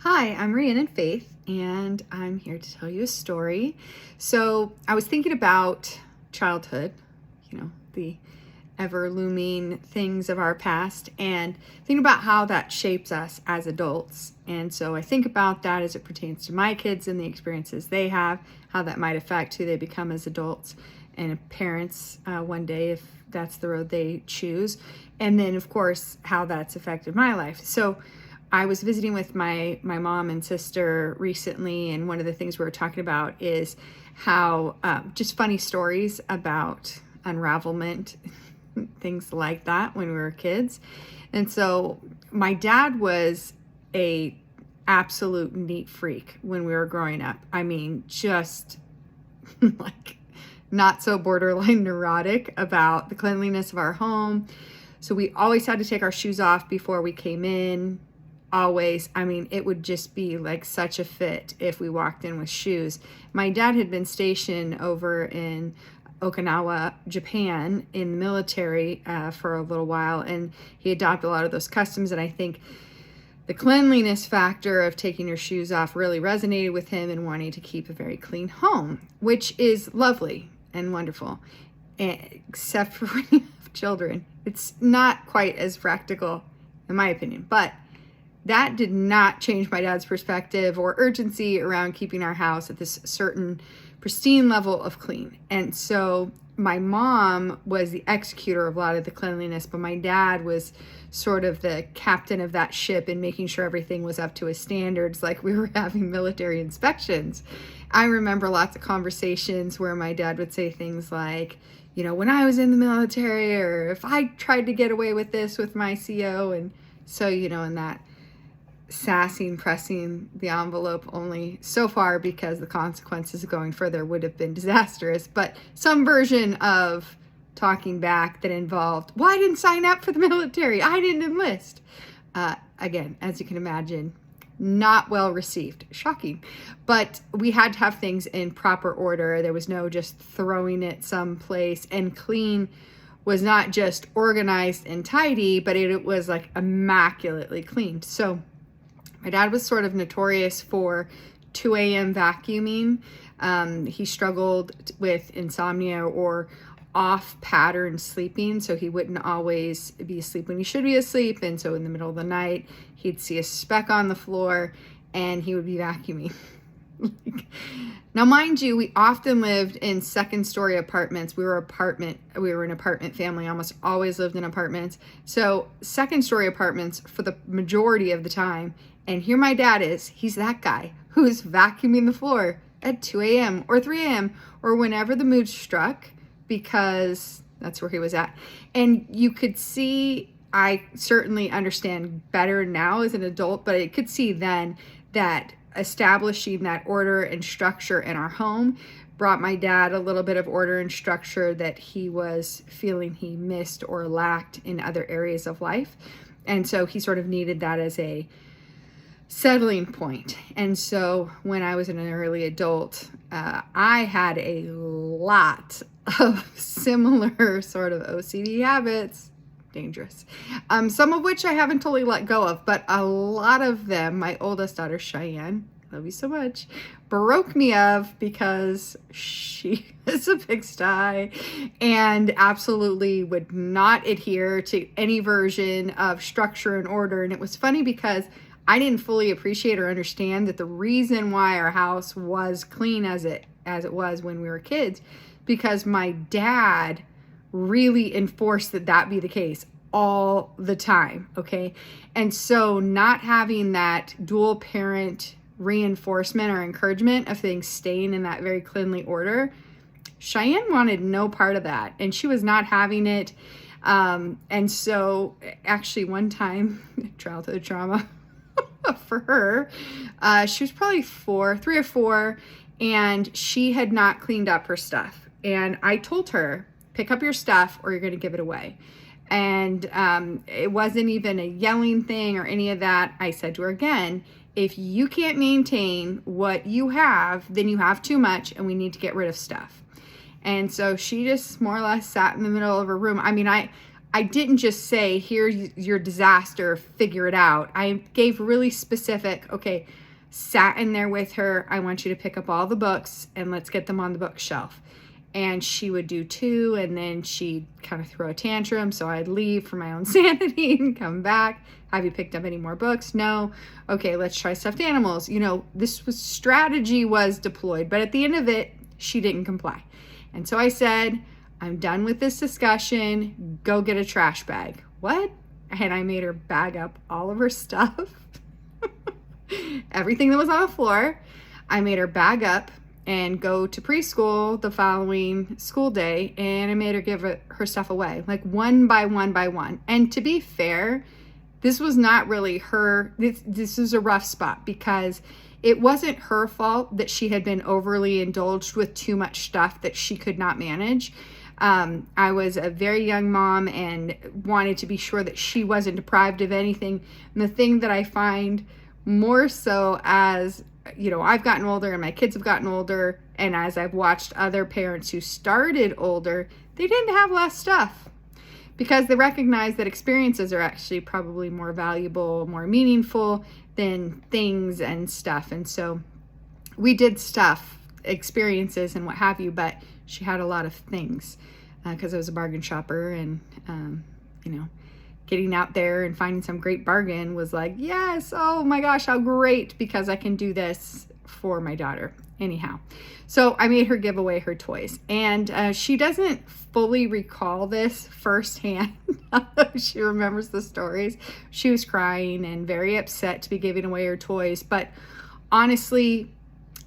Hi, I'm Rhiannon Faith, and I'm here to tell you a story. So, I was thinking about childhood, the ever looming things of our past, and thinking about how that shapes us as adults. And so, I think about that as it pertains to my kids and the experiences they have, how that might affect who they become as adults and parents one day if that's the road they choose. And then, of course, how that's affected my life. So, I was visiting with my mom and sister recently, and one of the things we were talking about is how just funny stories about unravelment, things like that when we were kids. And so my dad was a absolute neat freak when we were growing up. I mean, just like not so borderline neurotic about the cleanliness of our home. So we always had to take our shoes off before we came in. Always. I mean, it would just be like such a fit if we walked in with shoes. My dad had been stationed over in Okinawa, Japan, in the military for a little while, and he adopted a lot of those customs. And I think the cleanliness factor of taking your shoes off really resonated with him and wanting to keep a very clean home, which is lovely and wonderful, except for when you have children. It's not quite as practical, in my opinion, but that did not change my dad's perspective or urgency around keeping our house at this certain pristine level of clean. And so my mom was the executor of a lot of the cleanliness, but my dad was sort of the captain of that ship and making sure everything was up to his standards, like we were having military inspections. I remember lots of conversations where my dad would say things like, when I was in the military, or if I tried to get away with this with my CO. And so, in that sassing, pressing the envelope only so far, because the consequences of going further would have been disastrous, but some version of talking back that involved, well, I didn't sign up for the military, I didn't enlist. Again, as you can imagine, not well received. Shocking. But we had to have things in proper order. There was no just throwing it someplace. And clean was not just organized and tidy, but it was like immaculately cleaned. So my dad was sort of notorious for 2 a.m. vacuuming. He struggled with insomnia or off-pattern sleeping, so he wouldn't always be asleep when he should be asleep. And so in the middle of the night, he'd see a speck on the floor and he would be vacuuming. Now, mind you, we often lived in second-story apartments. We were an apartment family, almost always lived in apartments. So second-story apartments for the majority of the time. And here my dad is. He's that guy who's vacuuming the floor at 2 a.m. or 3 a.m. or whenever the mood struck, because that's where he was at. And you could see, I certainly understand better now as an adult, but I could see then that establishing that order and structure in our home brought my dad a little bit of order and structure that he was feeling he missed or lacked in other areas of life. And so he sort of needed that as a settling point. And so when I was an early adult, I had a lot of similar sort of OCD habits. Dangerous. Some of which I haven't totally let go of, but a lot of them, my oldest daughter, Cheyenne, love you so much, broke me of, because she is a pigsty and absolutely would not adhere to any version of structure and order. And it was funny because I didn't fully appreciate or understand that the reason why our house was clean as it was when we were kids, because my dad really enforced that be the case all the time, okay? And so not having that dual parent reinforcement or encouragement of things staying in that very cleanly order, Cheyenne wanted no part of that, and she was not having it. And so actually one time, childhood trauma for her, she was probably 3 or 4, and she had not cleaned up her stuff. And I told her, pick up your stuff or you're going to give it away. And it wasn't even a yelling thing or any of that. I said to her again, if you can't maintain what you have, then you have too much and we need to get rid of stuff. And so she just more or less sat in the middle of her room. I mean, I didn't just say, here's your disaster, figure it out. I gave really specific, okay, sat in there with her. I want you to pick up all the books and let's get them on the bookshelf. And she would do two, and then she'd kind of throw a tantrum. So I'd leave for my own sanity and come back. Have you picked up any more books? No. Okay, let's try stuffed animals. This was strategy was deployed, but at the end of it, she didn't comply. And so I said, I'm done with this discussion. Go get a trash bag. What? And I made her bag up all of her stuff, everything that was on the floor. I made her bag up and go to preschool the following school day, and I made her give her stuff away, like one by one by one. And to be fair, this was not really her, this was a rough spot because it wasn't her fault that she had been overly indulged with too much stuff that she could not manage. I was a very young mom and wanted to be sure that she wasn't deprived of anything. And the thing that I find more so as I've gotten older and my kids have gotten older, and as I've watched other parents who started older, they didn't have less stuff because they recognize that experiences are actually probably more valuable, more meaningful than things and stuff. And so we did stuff, experiences and what have you, but she had a lot of things because I was a bargain shopper, and getting out there and finding some great bargain was like, yes, oh my gosh, how great, because I can do this for my daughter. Anyhow, so I made her give away her toys, and she doesn't fully recall this firsthand. She remembers the stories. She was crying and very upset to be giving away her toys, but honestly,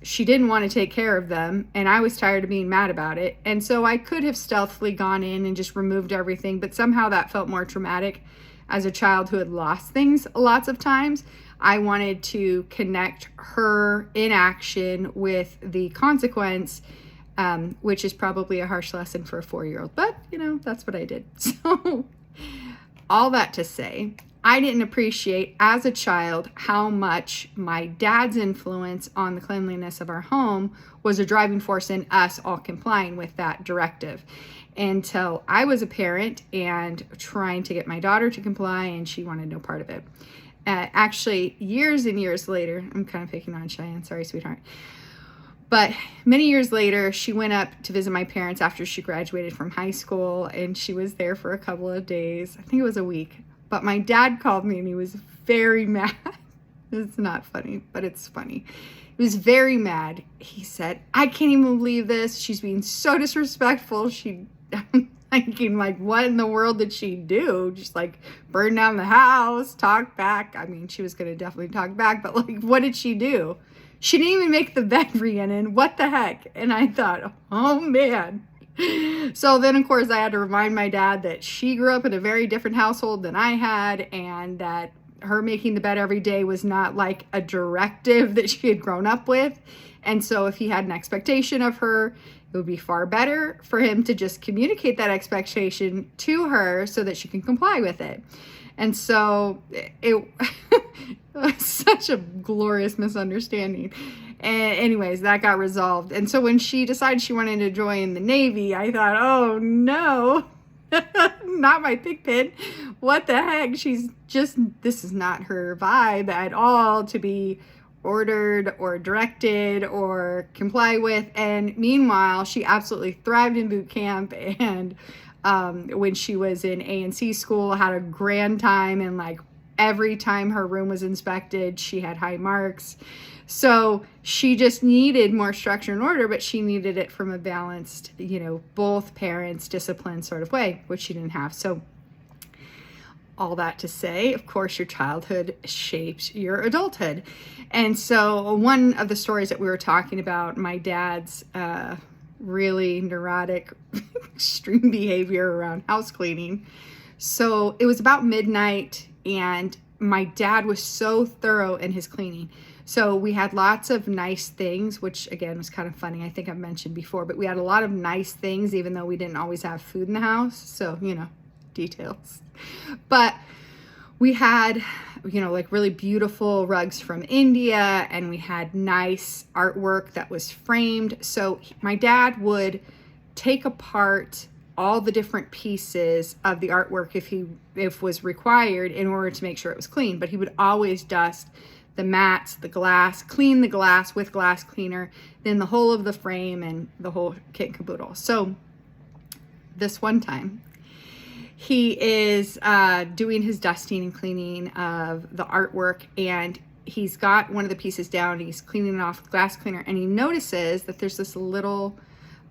she didn't want to take care of them, and I was tired of being mad about it. And so I could have stealthily gone in and just removed everything, but somehow that felt more traumatic. As a child who had lost things lots of times, I wanted to connect her inaction with the consequence, which is probably a harsh lesson for a 4-year-old, but that's what I did. So all that to say, I didn't appreciate as a child how much my dad's influence on the cleanliness of our home was a driving force in us all complying with that directive, until I was a parent and trying to get my daughter to comply, and she wanted no part of it. Actually, years and years later, I'm kind of picking on Cheyenne, sorry, sweetheart. But many years later, she went up to visit my parents after she graduated from high school, and she was there for a couple of days. I think it was a week. But my dad called me and he was very mad. It's not funny, but it's funny. He was very mad. He said, I can't even believe this. She's being so disrespectful. I'm thinking, like, what in the world did she do? Just like burn down the house, talk back. I mean, she was going to definitely talk back, but like, what did she do? She didn't even make the bed, Rhiannon. What the heck? And I thought, oh man. So then, of course, I had to remind my dad that she grew up in a very different household than I had, and that her making the bed every day was not like a directive that she had grown up with. And so if he had an expectation of her, it would be far better for him to just communicate that expectation to her so that she can comply with it. And so it was such a glorious misunderstanding. And anyways, that got resolved. And so when she decided she wanted to join the Navy, I thought, oh no, not my pig pen. What the heck? This is not her vibe at all to be ordered or directed or comply with. And meanwhile, she absolutely thrived in boot camp, and when she was in A&C school, had a grand time, and like every time her room was inspected, she had high marks. So she just needed more structure and order, but she needed it from a balanced, both parents discipline sort of way, which she didn't have. So all that to say, of course, your childhood shapes your adulthood. And so one of the stories that we were talking about, my dad's really neurotic, extreme behavior around house cleaning. So it was about midnight, and my dad was so thorough in his cleaning. So we had lots of nice things, which again was kind of funny. I think I've mentioned before, but we had a lot of nice things, even though we didn't always have food in the house. So, details. But we had, like really beautiful rugs from India, and we had nice artwork that was framed. So my dad would take apart all the different pieces of the artwork if was required in order to make sure it was clean. But he would always dust the mats, the glass, clean the glass with glass cleaner, then the whole of the frame and the whole kit and caboodle. So this one time, he is doing his dusting and cleaning of the artwork, and he's got one of the pieces down. He's cleaning it off with glass cleaner, and he notices that there's this little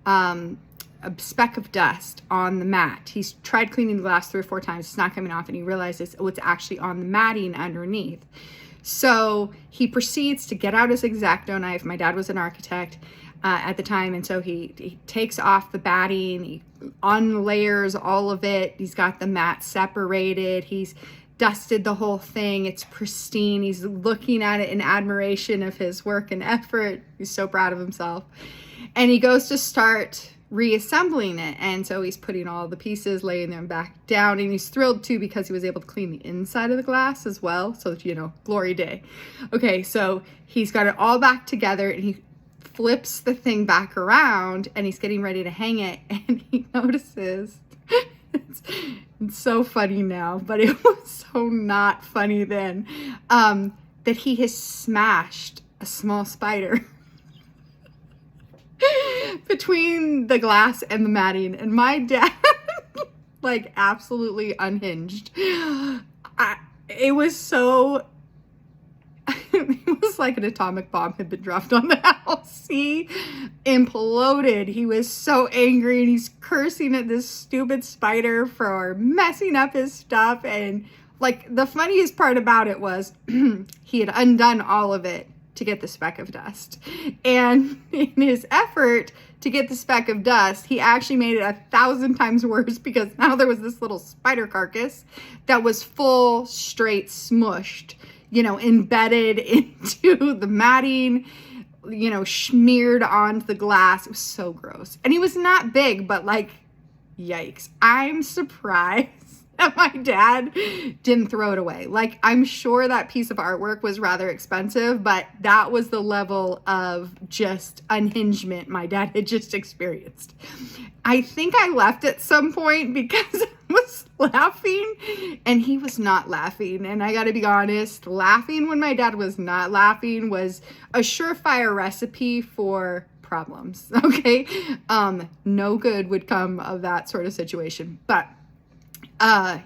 a speck of dust on the mat. He's tried cleaning the glass 3 or 4 times. It's not coming off, and he realizes, oh, it's actually on the matting underneath. So he proceeds to get out his X-Acto knife. My dad was an architect at the time, and so he takes off the batting, he unlayers all of it. He's got the mat separated. He's dusted the whole thing. It's pristine. He's looking at it in admiration of his work and effort. He's so proud of himself. And he goes to start reassembling it. And so he's putting all the pieces, laying them back down. And he's thrilled too because he was able to clean the inside of the glass as well. So, you know, glory day. Okay, so he's got it all back together, and he flips the thing back around, and he's getting ready to hang it, and he notices it's so funny now, but it was so not funny then, that he has smashed a small spider between the glass and the matting. And my dad like absolutely unhinged. It was so it was like an atomic bomb had been dropped on the house. He imploded. He was so angry, and he's cursing at this stupid spider for messing up his stuff. And like the funniest part about it was he had undone all of it to get the speck of dust. And in his effort to get the speck of dust, he actually made it 1,000 times worse, because now there was this little spider carcass that was full straight smushed, you know, embedded into the matting, you know, smeared onto the glass. It was so gross. And he was not big, but like, yikes. I'm surprised that my dad didn't throw it away. Like, I'm sure that piece of artwork was rather expensive, but that was the level of just unhingement my dad had just experienced. I think I left at some point because I was laughing and he was not laughing. And I gotta be honest, laughing when my dad was not laughing was a surefire recipe for problems, okay? No good would come of that sort of situation. But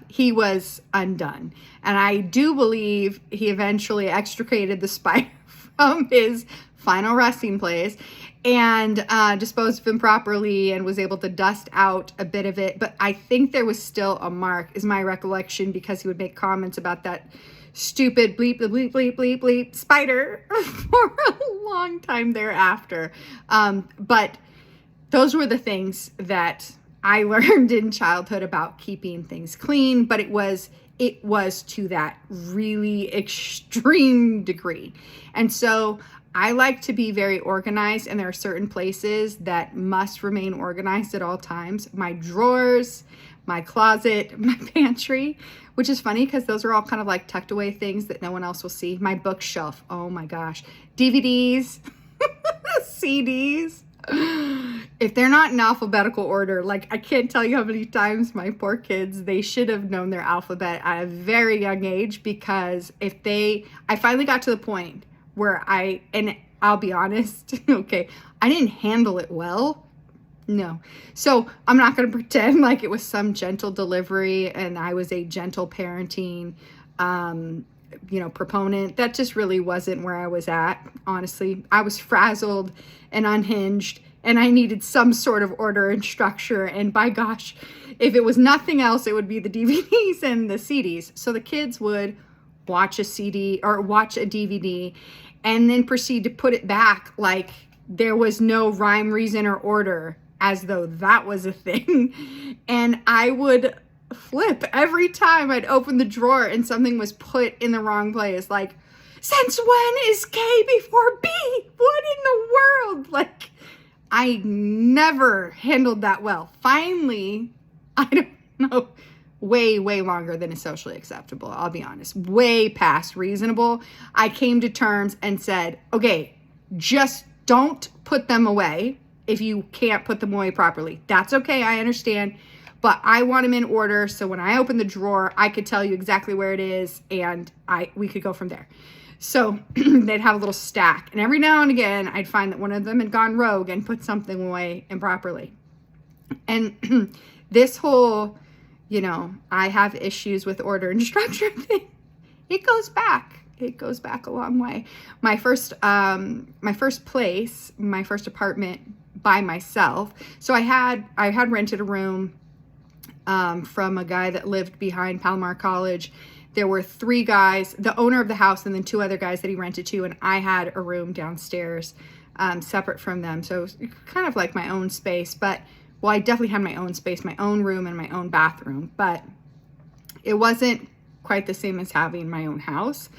he was undone. And I do believe he eventually extricated the spider from his final resting place and disposed of him properly and was able to dust out a bit of it. But I think there was still a mark, is my recollection, because he would make comments about that stupid bleep, the bleep, bleep, bleep, bleep spider for a long time thereafter. But those were the things that I learned in childhood about keeping things clean, but it was to that really extreme degree. And so I like to be very organized, and there are certain places that must remain organized at all times. My drawers, my closet, my pantry, which is funny because those are all kind of like tucked away things that no one else will see. My bookshelf, oh my gosh, DVDs, CDs. If they're not in alphabetical order, like I can't tell you how many times my poor kids, they should have known their alphabet at a very young age, because I finally got to the point where and I'll be honest, okay, I didn't handle it well. No. So I'm not going to pretend like it was some gentle delivery and I was a gentle parenting, proponent. That just really wasn't where I was at. Honestly, I was frazzled and unhinged, and I needed some sort of order and structure. And by gosh, if it was nothing else, it would be the DVDs and the CDs. So the kids would watch a CD or watch a DVD and then proceed to put it back like there was no rhyme, reason, or order, as though that was a thing. And I would flip every time I'd open the drawer and something was put in the wrong place. Like, since when is K before B? What in the world? Like, I never handled that well. Finally, I don't know, way longer than is socially acceptable, I'll be honest, way past reasonable, I came to terms and said, okay, just don't put them away if you can't put them away properly. That's okay, I understand. But I want them in order, so when I open the drawer, I could tell you exactly where it is, and we could go from there. So they'd have a little stack, and every now and again, I'd find that one of them had gone rogue and put something away improperly. And this whole, I have issues with order and structure thing, it goes back. It goes back a long way. My first place, my first apartment by myself. So I had rented a room from a guy that lived behind Palomar College. There were 3 guys, the owner of the house, and then 2 other guys that he rented to, and I had a room downstairs separate from them. So it was kind of like my own space, but, well, I definitely had my own space, my own room and my own bathroom, but it wasn't quite the same as having my own house.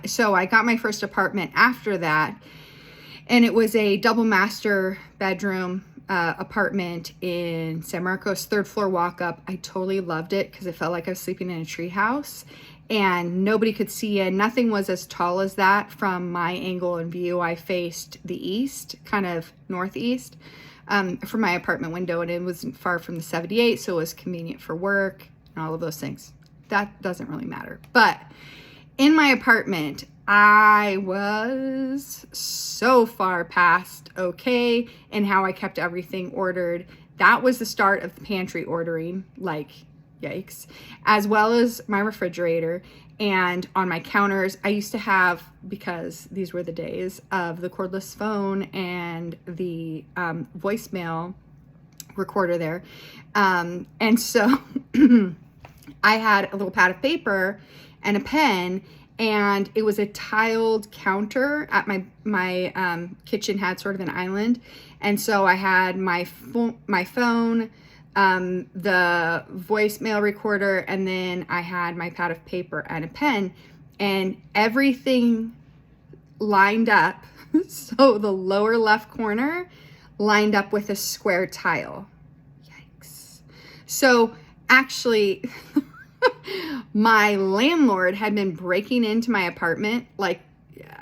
So I got my first apartment after that, and it was a double master bedroom apartment in San Marcos, 3rd floor walk up. I totally loved it because it felt like I was sleeping in a tree house, and nobody could see in. Nothing was as tall as that from my angle and view. I faced the east, kind of northeast, from my apartment window, and it wasn't far from the 78, so it was convenient for work and all of those things. That doesn't really matter. But in my apartment, I was so far past okay in how I kept everything ordered. That was the start of the pantry ordering, like, yikes, as well as my refrigerator. And on my counters, I used to have, because these were the days of the cordless phone and the voicemail recorder there. And so I had a little pad of paper and a pen, and it was a tiled counter at my kitchen had sort of an island. And so I had my phone, the voicemail recorder, and then I had my pad of paper and a pen, and everything lined up. So the lower left corner lined up with a square tile. Yikes. So actually, my landlord had been breaking into my apartment. Like,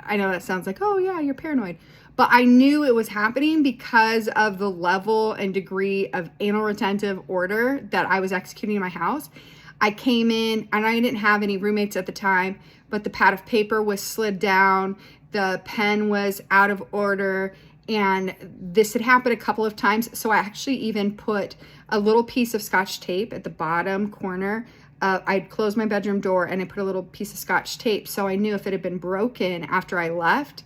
I know that sounds like, oh yeah, you're paranoid. But I knew it was happening because of the level and degree of anal retentive order that I was executing in my house. I came in, and I didn't have any roommates at the time, but the pad of paper was slid down, the pen was out of order, and this had happened a couple of times. So I actually even put a little piece of Scotch tape at the bottom corner. I'd closed my bedroom door, and I put a little piece of Scotch tape, so I knew if it had been broken after I left,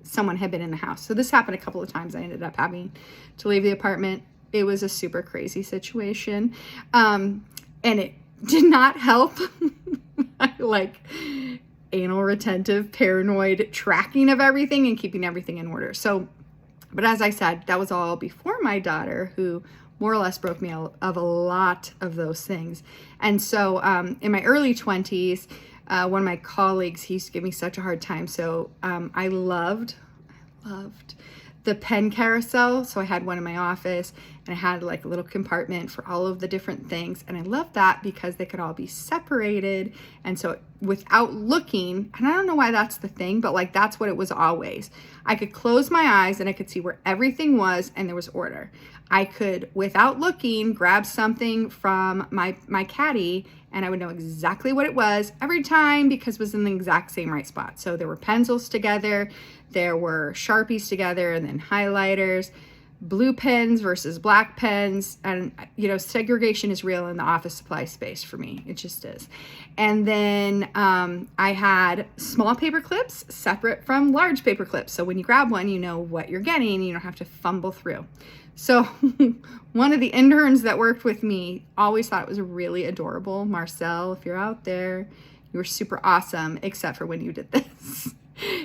someone had been in the house. So this happened a couple of times. I ended up having to leave the apartment. It was a super crazy situation. And it did not help like anal retentive, paranoid tracking of everything and keeping everything in order. So, but as I said, that was all before my daughter, who more or less broke me of a lot of those things. And so in my early 20s, one of my colleagues, he used to give me such a hard time. So I loved the pen carousel. So I had one in my office, and I had like a little compartment for all of the different things. And I loved that because they could all be separated. And so without looking, and I don't know why that's the thing, but like that's what it was always. I could close my eyes and I could see where everything was, and there was order. I could, without looking, grab something from my caddy, and I would know exactly what it was every time because it was in the exact same right spot. So there were pencils together, there were Sharpies together, and then highlighters, blue pens versus black pens. And, segregation is real in the office supply space for me. It just is. And then I had small paper clips separate from large paper clips. So when you grab one, you know what you're getting. You don't have to fumble through. So one of the interns that worked with me always thought it was really adorable. Marcel, if you're out there, you were super awesome, except for when you did this.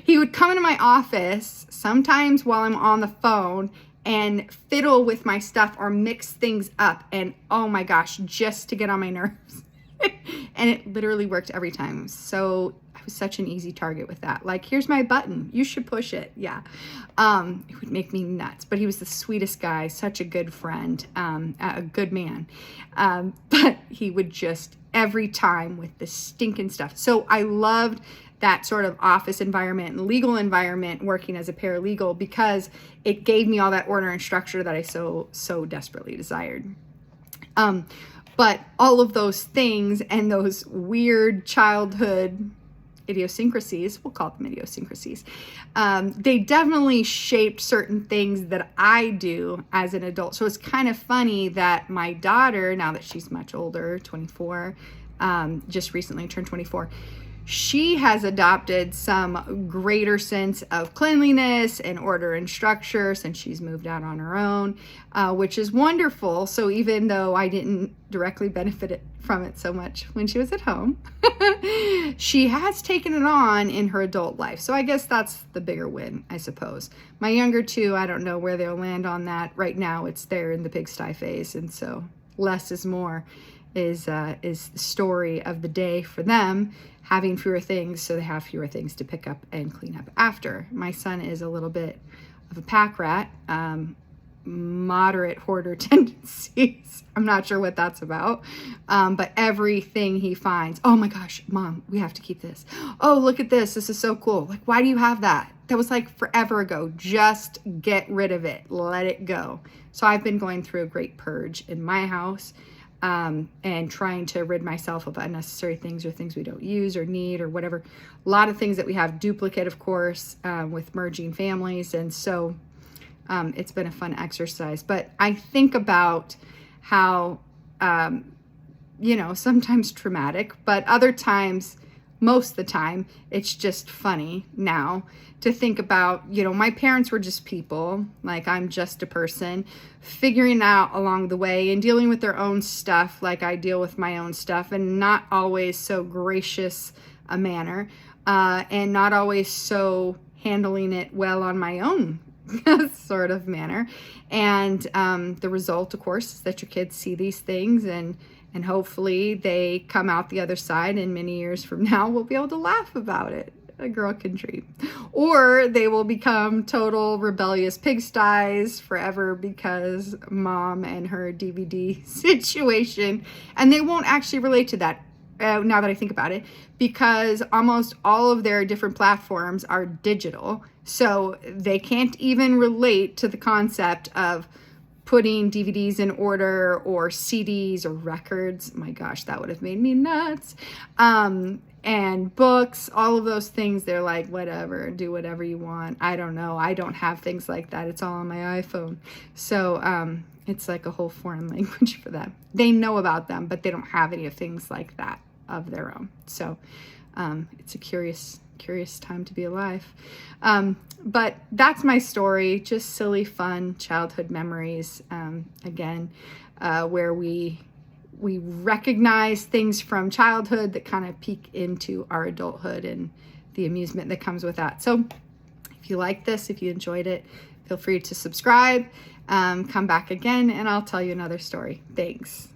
He would come into my office sometimes while I'm on the phone and fiddle with my stuff or mix things up. And oh my gosh, just to get on my nerves. And it literally worked every time. So I was such an easy target with that. Like, here's my button, you should push it. Yeah. It would make me nuts. But he was the sweetest guy, such a good friend, a good man. But he would just, every time with the stinking stuff. So I loved that sort of office environment and legal environment working as a paralegal, because it gave me all that order and structure that I so desperately desired. But all of those things and those weird childhood idiosyncrasies, we'll call them idiosyncrasies, they definitely shaped certain things that I do as an adult. So it's kind of funny that my daughter, now that she's much older, 24, just recently turned 24, she has adopted some greater sense of cleanliness and order and structure since she's moved out on her own, which is wonderful. So even though I didn't directly benefit from it so much when she was at home, she has taken it on in her adult life. So I guess that's the bigger win, I suppose. My younger two, I don't know where they'll land on that. Right now it's there in the pigsty phase. And so less is more is the story of the day for them, having fewer things so they have fewer things to pick up and clean up after. My son is a little bit of a pack rat, moderate hoarder tendencies. I'm not sure what that's about, but everything he finds, oh my gosh, Mom, we have to keep this. Oh, look at this. This is so cool. Like, why do you have that? That was like forever ago. Just get rid of it. Let it go. So I've been going through a great purge in my house, and trying to rid myself of unnecessary things or things we don't use or need or whatever. A lot of things that we have duplicate, of course, with merging families. And so it's been a fun exercise. But I think about how, sometimes traumatic, but other times, most of the time, it's just funny now to think about, my parents were just people, like I'm just a person, figuring out along the way and dealing with their own stuff like I deal with my own stuff, and not always so gracious a manner, and not always so handling it well on my own sort of manner. And the result, of course, is that your kids see these things, and hopefully they come out the other side, and many years from now we'll be able to laugh about it. A girl can dream. Or they will become total rebellious pigsties forever because Mom and her DVD situation, and they won't actually relate to that now that I think about it, because almost all of their different platforms are digital, so they can't even relate to the concept of putting DVDs in order or CDs or records. My gosh, that would have made me nuts. And books, all of those things, they're like, whatever, do whatever you want. I don't know. I don't have things like that. It's all on my iPhone. So it's like a whole foreign language for them. They know about them, but they don't have any of things like that of their own. So it's a curious time to be alive. But that's my story. Just silly, fun childhood memories. Again, where we recognize things from childhood that kind of peek into our adulthood and the amusement that comes with that. So if you like this, if you enjoyed it, feel free to subscribe, come back again, and I'll tell you another story. Thanks.